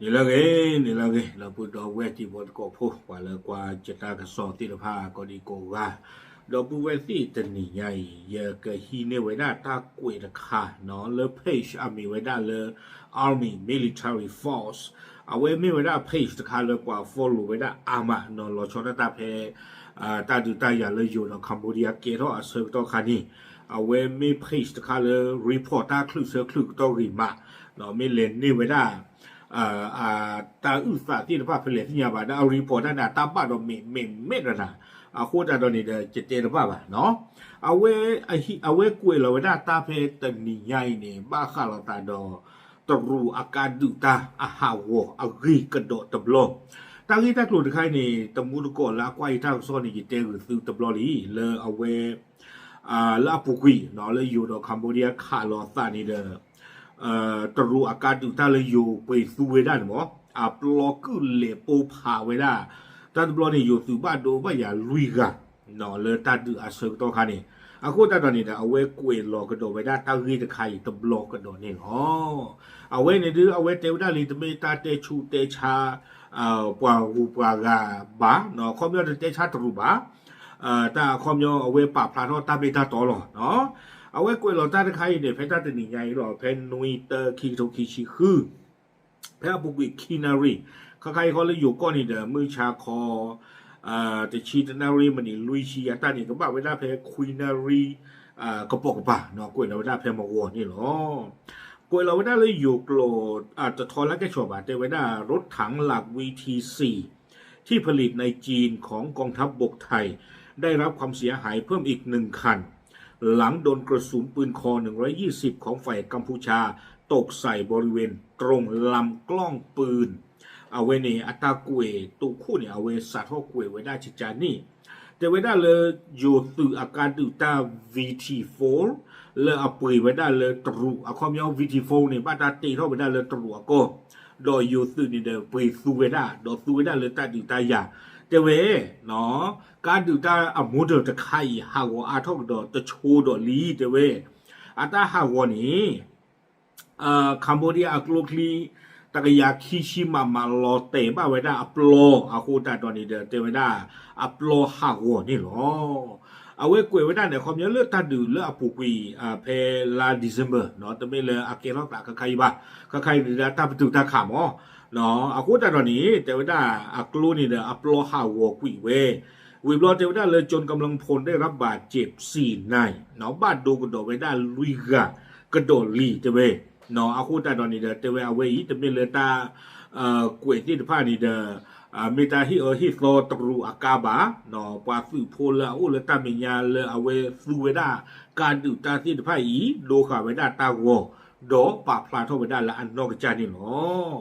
Nilage, la puto weti bot ko po, wala kwa jeta ka so ti pa ko di ko ga. Do bu weti tani yai, ye ka hi ne weda ta kwe da ka, no, le page ami weda le army military force. Awe mi weda page da ka le kwa follow weda ama, no, lo chota ta pe, ta du ta ya le yo no Cambodia ke to a se to ka ni. Awe mi page da ka le report ta klu se klu to ri ma, no, mi le ni weda.ตาอุตสาห์ที่ว่าเป็นที่ยาบาดเอารีพอร์ตนั่นตาบ้าดอเมดนะโคตรตอนนี้เดจเจนบ้าเนาะเอาเวกุยเราได้ตาเพตนิยายเนี่ยบ้าข้าเราตาดอตรูอาการดุตาอาหาวอารีกระโดดตบลงตาที่ตากลุ่มใครเนี่ยตมุนก่อนละกว่าที่ท่าซ้อนนี่จิตเตอร์ซื้อตบลลีเลยเอาเวลาปุกุยเนาะเลยอยู่ดอคัมโบเดียข้าเราตานี่เดตรูอาการดูตาเลยอยู่ไปสู้เวด้หมอปลอกึเล่ปูผาเวด้ตาปลอนี่อยู่สู่บ้านดูบ้านอย่าลุยกันเนาะเลยตาดูอาเซกตัวคันนี่อากูตาตอนนี้เอาไว้กวยหลอกกระโดดเวด้ตารีตะไข่ตะบลอกกระโดดนี่เอาไว้ในดื้อเอาไว้เตวด้าลีตะเมตาเตชูเตชาปวาหูปวากาบ้าเนาะข้อมยอดเตชาตรูบ้าตาข้อมยอเอาไว้ปราบพลาดตาเบตาต่อหรอเนาะเอาไว้กวยเราตาตะไคร้เนี่ยเพชรตาตะหนีใหญ่หรอเพนนุยเตอร์คีโตคิชิคือเพชรบุกิคินารีใครเขาเลยอยู่ก้อนนี่เด้อมือชาคอแต่ชีตนารีมันนี่ลุยชีตานี่ก็บอกไว้ได้เพชรคุยนารีกระปกป่ะเนาะกวยเราได้เพชรมาวอนี่หรอกวยเราได้เลยอยู่โกรธอาจจะทอแล้วแกชอบแต่ไว้ได้รถถังหลัก VT4 ที่ผลิตในจีนของกองทัพบกไทยได้รับความเสียหายเพิ่มอีก1 คันหลังโดนกระสุนปืนคอ120ของฝ่ายกัมพูชาตกใส่บริเวณตรงลำกล้องปืนเอาไว้ในอัตากวยตัวคู่เนี่ยเอาไว้สัตว์กวยไว้ได้ชิจานี่แต่ไว้ได้เลยอยู่สื่ออาการดูตา VT4 เลยเอาปืนไว้ได้เลยตรูเอาความยาว VT4 เนี่ยบ้านตาตีเข้าไปได้เลยตรูก็โดยอยู่สื่อนี่เดิมปืนซูเวด้าโดยซูเวด้าเลยตาดูตายาแต่เวเนาะการดูตาอมูเดอร์ตะไคร่หาวอาทอกดอตะโชดอลีแต่เวอาตาหาวนี้คัมโบเดียอักโลคลีตะกยาคิชิมาลอเตบ้าไว้ได้อัปโลอาคูตาตอนนี้เดอเตไว้ได้อัปโลหาวนี่หรอเอาไว้กวยไว้ได้เนี่ยความเยอะเลือดตาดูเลือดอปุกีเพลาดิเซมเบอร์เนาะแต่ไม่เลยอาเกลอกตาใครบ้าใครเดตาประตูตาขามอ๋อเนาะอากูตาตอนนี้แต่ว่าได้อักลูนี่เดออัปโลหาวกุยเววิบลอเทวดาเลยจนกำลังพลได้รับบาดเจ็บ4 นายเนาะบาดดูกระโดดไปได้ลุยกระโดดลีเตเวเนาะอากูตาตอนนี้เดอเตเวเอาไว้อีแต่ไม่เลยตากวยที่ผ้านี่เดอเมตาฮิฮิโซตรูอากาบาเนาะปาสือโพลอุลตามิญาเลยเอาไว้สูเวดาการดูตาที่ผ้าอีโลขาเวดาตาวโดปาพลาทเวดาละอันนอกจานี่เนาะ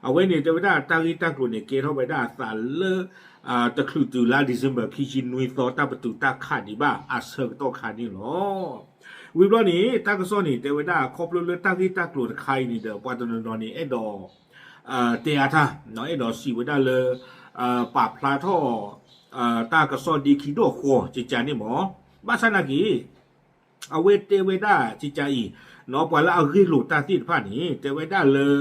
เอาไว้เนี่ยเทวดาตาลิตากลุ่นเนี่ยเกทเวดาสารเลตะคลุตูลาดิเซมเบอร์คิชินุยโซตาประตูตาขาดีบ้าอาเซอร์โตขานี่หรอวิบลอนี้ตากระโซนี่เทวดาครบเลือตาลิตากลุ่นใครนี่เดอปาตนนนี่เอดอเตียท่าเนาะเอดอสีเวดาเลยปาพลาท่อตากระโซดีคิโดโคจิจานี่หมอบาสนากีเอาเวเตเวดาจิจาอีเนาะปล่อยละเอาริลูตาที่ผ้านี้เทวดาเลย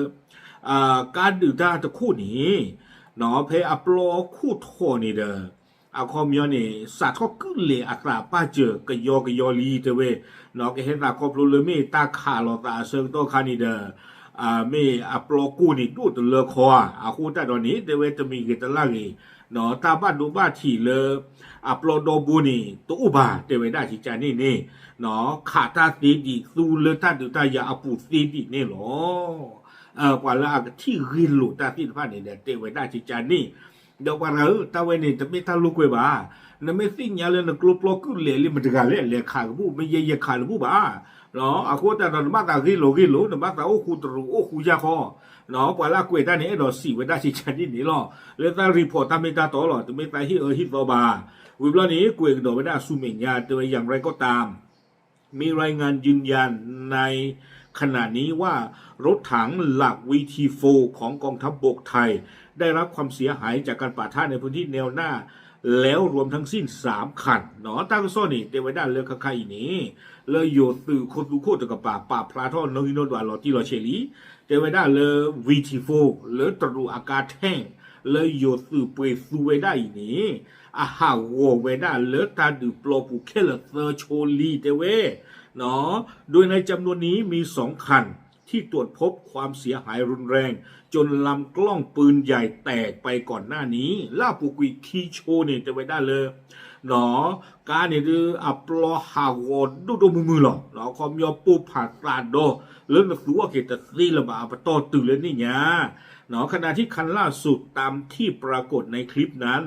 การดูตาตะคู่นี้เนาะเพออัปโลคู่โทนี่เด้อเอาคอมยอนี่สัตว์ก็กึ่งเลยอักราป้าเจอกะยอลีเตเวเนาะก็เห็นตาครบรู้เลยไม่ตาขาลอตาเซิงโตคานี่เด้อไม่อัปโลกูนี่ดูตะเลคอคู่ตาตอนนี้เตเวจะมีกิตลากีเนาะตาบ้านดูบ้านที่เลอัปโลโดบูนี่ตัวอุบาเตเวได้ชิจานี่เนาะขาตาสีดีซูเลตาดูตายาอปูสีดีนี่หรอกว่าละที่ริลูตาที่ผ้านี่เดเตไว้ได้ชิจานี่เดี๋ยวว่าเราตาไว้นี่จะไม่ทะลุกวยบ้านั่นไม่สิ่งยาเลยนะกลุ่มปลอกขึ้นเลยมันจะกันเลยขาดผู้ไม่เยี่ยขาดผู้บ้าเนาะอากูแต่ตอนมาตาริโลนะมาตาโอคูตรูโอคูยาคอเนาะกว่าละกวยด้านนี้ดอกสีไว้ได้ชิจานี่นี่หรอแล้วตารีพอร์ตตาไม่ตาต่อหรอจะไม่ตาฮิตบาวิบลานี้กวยดอกไว้ได้สุเมียแต่ว่าอย่างไรก็ตามมีรายงานยืนยันในขณะนี้ว่ารถถังหลัก VT4 ของกองทัพบกไทยได้รับความเสียหายจากการปะทะในพื้นที่แนวหน้า แล้วรวมทั้งสิ้น3คันเนาะตั้งซ้อนี่เตไว้ได้เลือกใครนี้เลยโยตือโคตุโคตกับป่าพลาทอนนดวาลอที่เราเชลีเตไว้ได้เลย VT4 เลยตรูอากาศแห้งเลยโยตือเปซูไว้ได้นี้อาหารวัวไว้ได้เลยตาดูปลอปูเคลเซอร์โชลีเตเวเนาะโดยในจำนวนนี้มี2คันที่ตรวจพบความเสียหายรุนแรงจนลำกล้องปืนใหญ่แตกไปก่อนหน้านี้ล่าปุกุยคีโชเนี่ยจะไว้ได้เลยเนาะการเนี่ยคืออัปลอหาวดูมือหรอเนาะคอมยอปูผ่าตาโดเรื่องนักสู้เกตซีระบาปตอตื่นเลยนี่เนี่ยเนาะขณะที่คันล่าสุดตามที่ปรากฏในคลิปนั้น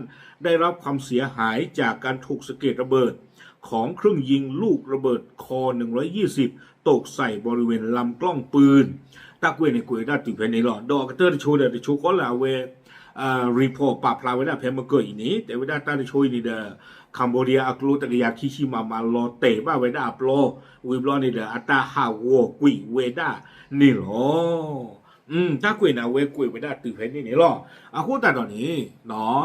ได้รับความเสียหายจากการถูกสะเก็ดระเบิดของเครื่องยิงลูกระเบิดคอ120ตกใส่บริเวณลำกล้องปืนตะเกวยในกวยได้ติดภายในหลอดดอกเตอร์โชว์เดอร์โชว์ก็ลาเวรีพอร์ตปราบพลาไว้ได้เพมเกอร์อีนี้แต่ไว้ได้ตาโชว์นี่เดอคัมโบเดียอักลูตะกยาคิชิมาลอเตะบ้าไว้ได้อัปโลวิบลอนี่เดออัตาฮาวกุยเวด้านี่หรอตะเกวยนะเวกวยไว้ได้ติดภายในนี่หรออะโคตาตอนนี้เนาะ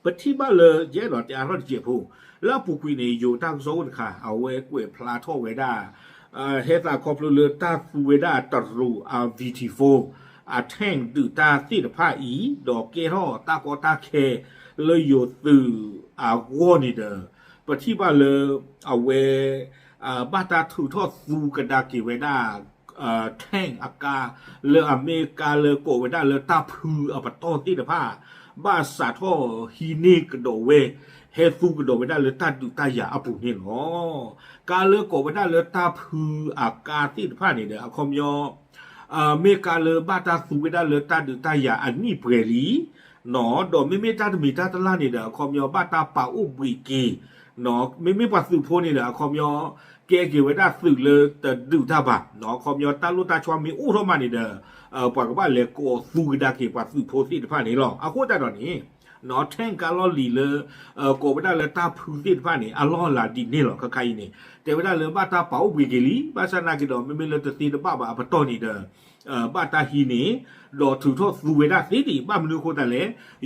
ปฏิบัติเลยเยอะหรอแต่อารมณ์เจ็บผู้แล้วปุกุยนี่อยู่ตั้งโซนค่ะเอาเวกวยพลาโทไว้ได้เฮตาคอปเลตาฟูเวดาตรูVT4 แท่งดืตาติดผ้าอีดอกเกท่อตากอตาเคเลยโยตือวอนิเดอร์ปฏิบัติเลยเอาเวบาตาถือทอดฟูกระดากิเวดาแท่งอากาเลอเมริกาเลโกเวดาเลตาพือปตอติดผ้าบ้าสาท่อฮีนิกโดเวเฮฟูกโดไปได้เลยตาดูตายาอปุนี่เนาะการเลือกโกไปได้เลยตาพืออากาติดผ้านี่เด้อคอมยอเมกาเลบ้าตาสูไปได้เลยตาดูตายาอันนี้เปรลีเนาะดอกไม่ตามีตาตะล่านี่เด้อคอมยอบ้าตาป่าอุบิกีเนาะไม่ปัสสุโพนี่เด้อคอมยอเกเกไว้ได้สึกเลยแต่ดูตาบะเนาะคอมยอตาลุตาชวามีอู้ทมานี่เด้อปากว่าเลยโกสูดาเกปัสสุโพสิผ้านี่หรออะโคตาดอกนี้เนาะแท่งกาลอลีเลยโกไปได้เลยตาพูดิฟ้านี่อลอลาดีนี่หรอใครนี่แต่ไปได้เลยบ้าตาเป๋าวิกิลีบ้าสนากิดอไม่เลยตีบ้าปตอนี่เด้อบ้าตาฮีนี่ดอถือทอดสูเวดาสิดีบ้ามนุโคตาเล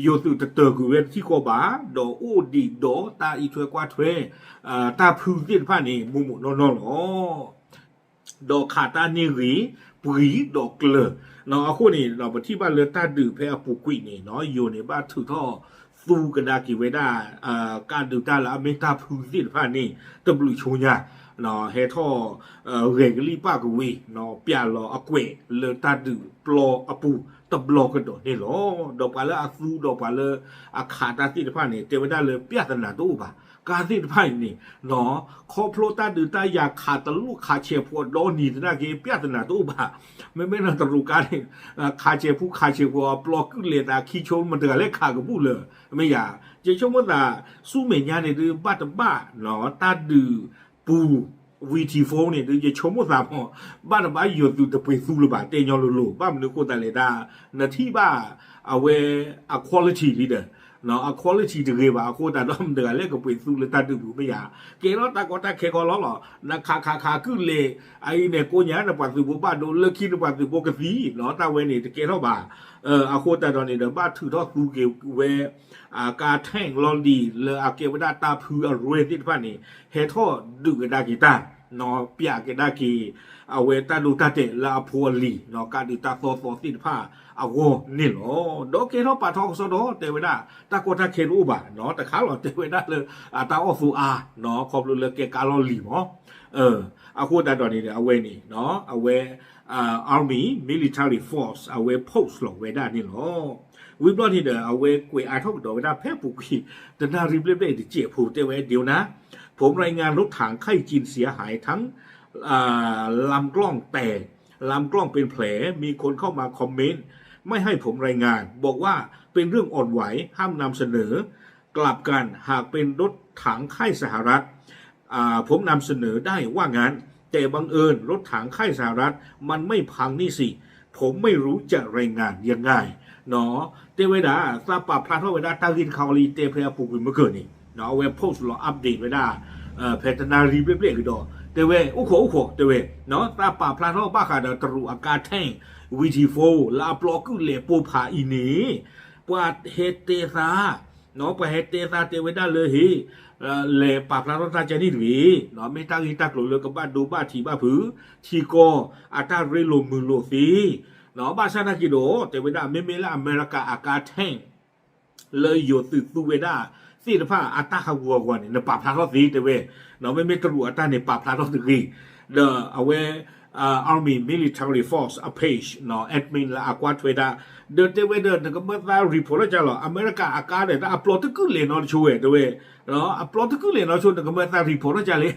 โยตุตะเตอกูเวที่โกบาดออูดีดอตาอีถวยกว่าถวยตาพูดิฟ้านี่มุมุนอนหรอดอขาตานี่รีปุยดอกเกลือเนาะคู่นี้เราไปที่บ้านเรือตาดื้อแพ้ปุกุยนี่เนาะอยู่ในบ้านถือท่อสูกันดากิเวดาการดูตาละอเมริกาพูสิผ้านี่ตบลุชงยาเนาะเฮท่อเรกลีป้ากวีเนาะเปียลออเกวเรือตาดื้อปลออปูตบลอกันดอกนี่หรอดอกปลาเลอสูดอกปลาเลอขาตาสิผ้านี่เทวดาเลยเปียตนาตู้ป่ะการที่ไพ่นี่เนาะคอโปรตาดือตาอยากขาดตะลุขาเชียพวดโดนีตนาเกเปียตนาตู้บ่าไม่น่าตะลุการขาเชียผู้ขาเชียพวปลอกขึ้นเลยตาขี้ชนมันเดือดเล็กขากับผู้เลยไม่อยากเจ้าชมว่าตาสู้เมียเนี่ยดื้อบ้าตบ้าเนาะตาดื้อปูVT4เนี่ยดื้อจะชมว่าตาพอบ้าตบ้าอยู่ดูตะไปสู้หรือบ้าเตยอนลุบ้ามันนึกว่าตาเลยตานาที่บ้าเอาไว้quality leaderเนาะquality จะเรียกว่าโคตรดอมเดือดเล็กก็เป็นสู้เลยตาดูไม่อยากเกล้อตาก็ตาเคคอล้อหรอนะขาขึ้นเลยไอ้เนี่ยกูเนี่ยนะปัสสุบุบ้าโดนเลิกคิดปัสสุบุกสีเนาะตาเวนี่จะเกล้อบ่าโคตรดอนเนี่ยเดี๋ยวบ้าถือทอดสู้เกเวการแท่งลอดีเลยเกวดาตาพือรวยที่ผ่านนี่เฮทอดูกระดากีตาเนาะเปียกระดากีเอาเวตาดูตาเตลาพัวลีเนาะการดูตาโซติดผ้าเอาโวนี่หรอโดเกทอปาทองโซโดเตเวดาตาโกตาเครูบะเนาะแต่ขาหลอเตเวดาเลยตาออฟูอาเนาะขอบรู้เลยเกกาลอลีหมอเอาโคตาดอนนี่เอาเวนี่เนาะเอาเวarmy military force เอาเว post หลอกเวดานี่หรอวิบลอนี่เด้อเอาเวกวยอาทอกดอเวดาแพ้ปุกีแต่นาริบเล่ๆเจ็บผูเตเวเดียวนะผมรายงานรถถังไข้จีนเสียหายทั้งลำกล้องแตกลำกล้องเป็นแผลมีคนเข้ามาคอมเมนต์ไม่ให้ผมรายงานบอกว่าเป็นเรื่องอ่อนไหวห้ามนำเสนอกลับกันหากเป็นรถถังค่ายสหรัฐผมนำเสนอได้ว่างั้นแต่บังเอิญรถถังค่ายสหรัฐมันไม่พังนี่สิผมไม่รู้จะรายงานยังไงเนาะเตเวดาซาปาพลาทเวดาตากินคาวลีเตเพลปุกุเมื่อคืนนี่เนาะเว็บโพสต์รออัปเดตเวดาเพจนารีเบลๆคือดอเตเวอุโขเตเวเนาะตาป่าพลาทบ้าขาดตรูอากาศแท่งVT4ลาปลอกุเลปูผาอีนี้ปวดเฮเตซา နော်ပဟဲတေသာတေဝဒလေဟီလေပါပလာတော့တာချနီတွေနော်မေတာဂီတက်လို့လကပတ်ဒိုပါထီပါဘူးထီကောအတာရေလိုမူလို့စီနော်ဘာသာနာကီတော့တေဝဒမေမေလာအမေရိကအကာထင်းလေယိုသူဝေဒစီတဖာအတာဟဝဝနေနပါပလာတော့စီတေဝနော်မေမေတူအတာနေပါပလာတော့ဒီအဝဲarmy military force a page no admin la aqua trader the weather the gamma report jalo america akade ta upload ku le no chu we de we no upload ku le no chu the gamma report jale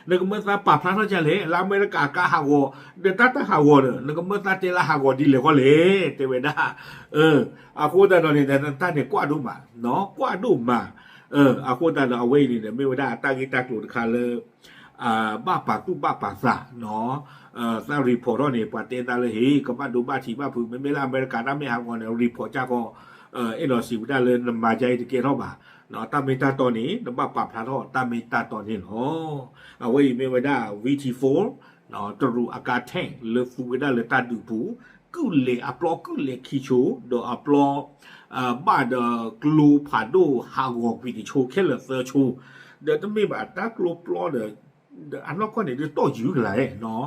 the gamma pa phla jale la america ka ha wo the ta ha wo the gamma te la ha wo di le ko le te we da ako da no ni ta ne kwa do ma no kwa do ma ako da no away ni me we da ta ki ta ku kha le บ้าปากตู้บ้าปากซะเนาะซารีพอร์ตเนี่ยปาเตตาเลยเฮ้ก็บ้าดูบ้าทีบ้าพื้นไม่ละอเมริกาน่าไม่หาก่อนเนี่ยรีพอร์ตจ้าก็เอลซีวิตาเลยมาใจตะเกียรอบบ่าเนาะตามเมตาตอนนี้น้ำบ้าปากพลาดตามเมตาตอนนี้เนาะเอาไว้ไม่ไว้ได้ VT4 เนาะตรูอากาศแท่งเลือฟูไว้ได้เลยตาดูผูกูเลยอัปโหลดกูเลยคีโชดอัปโหลดบ้าเดกลูพาโดฮาวอกวิดีโชแค่เลยเซอร์โชเดี๋ยวต้องมีแบบตากลูปลอเดอันนั้นก็เนี่ยจะต่ออยู่กันเลยเนาะ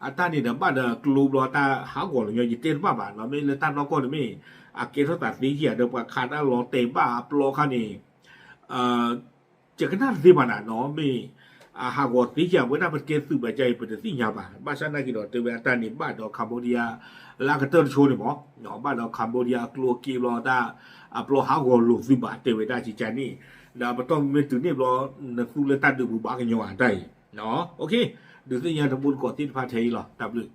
อันตานี่เดี๋ยวบ้านเดี๋ยวกลูบลอตาหาก่อนเลยยิ่งเต้นบ้าบ้านเราไม่เลยตั้งเราก็ไม่อาเกทัศน์สีเขียวเดี๋ยวขาดเราเตะบ้าปลอข้านี่จะขนาดที่มันเนาะไม่หาก่อนสีเขียวเวลาเป็นเกสุบใจเป็นสีหยาบ้าบ้านฉันนั่งกินดอกเตะอันตานี่บ้านดอกคัมโบเดียลากระเติร์นโชว์เนี่ยหมอเนาะบ้านดอกคัมโบเดียกลัวกีบลอตาปลอหาก่อนลูกสิบ้าเตะเวลาจีจานี่เดี๋ยวต้องไม่ตื่นเนี่ยรอนักสู้เลยตัดดูบุบ้ากันยังไงได้เนาะโอเคดูสิยังทำบุญก่อนที่พาเทยหรอตับเลย